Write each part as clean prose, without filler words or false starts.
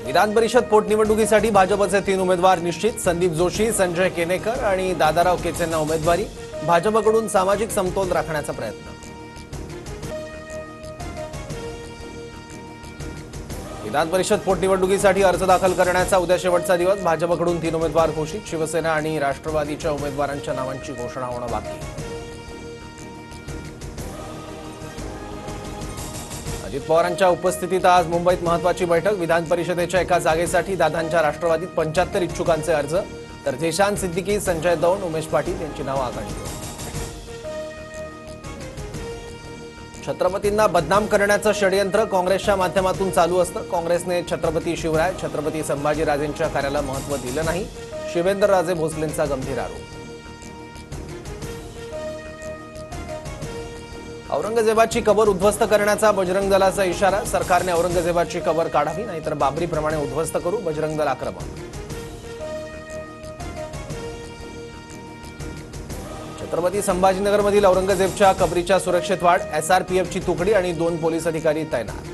विधान परिषद पोटनिवडणुकीसाठी भाजपचे 3 उमेदवार निश्चित। संदीप जोशी, संजय केनेकर आणि दादाराव केचेंना उमेदवारी। भाजपकडून सामाजिक समतोल राखण्याचा प्रयत्न। विधान परिषद पोटनिवडणुकीसाठी अर्ज दाखल करण्याचा उद्या शेवटचा दिवस। भाजपकडून 3 उमेदवार घोषित। शिवसेना आणि राष्ट्रवादीच्या उमेदवारांच्या नावांची घोषणा होणं बाकी। अजित पवारांच्या उपस्थितीत आज मुंबईत महत्त्वाची बैठक। विधान परिषदेच्या एका जागेसाठी दादांच्या राष्ट्रवादीत 75 इच्छुकांचे अर्ज, तर झेशान सिद्दीकी, संजय दौंड, उमेश पाटील यांची नावं आघाडीवर। छत्रपतींना बदनाम करण्याचं षडयंत्र काँग्रेसच्या माध्यमातून चालू असतं। काँग्रेसने छत्रपती शिवराय, छत्रपती संभाजीराजेंच्या कार्याला महत्त्व दिलं नाही। शिवेंद्रराजे भोसलेंचा गंभीर आरोप। औरंगजेबाची कबर उद्ध्वस्त करण्याचा बजरंग दलाचा इशारा। सरकारने औरंगजेबाची कबर काढावी, नाहीतर बाबरीप्रमाणे उद्ध्वस्त करू, बजरंग दल आक्रमक। छत्रपती संभाजीनगरमधील औरंगजेबच्या कबरीच्या सुरक्षेत वाढ। एसआरपीएफची तुकडी आणि 2 पोलीस अधिकारी तैनात।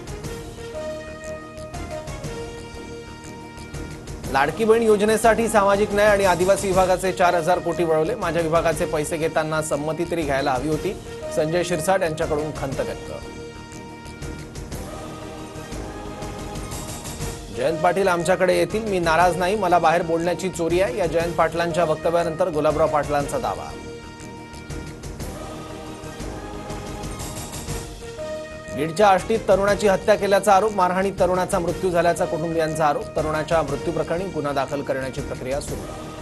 लाडकी बहीण योजनेसाठी सामाजिक न्याय आणि आदिवासी विभागाचे 4000 कोटी वळवले। माझ्या विभागाचे पैसे घेताना संमती तरी घ्यायला हवी होती। संजय शिरसाट यांच्याकडून खंत व्यक्त। जयंत पाटील आमच्याकडे येतील, मी नाराज नाही, मला बाहेर बोलण्याची चोरी आहे, या जयंत पाटलांच्या वक्तव्यानंतर गुलाबराव पाटलांचा दावा। बीडच्या आष्टीत तरुणाची हत्या केल्याचा आरोप। मारहाणीत तरुणाचा मृत्यू झाल्याचा कुटुंबियांचा आरोप। तरुणाच्या मृत्यूप्रकरणी गुन्हा दाखल करण्याची प्रक्रिया सुरू।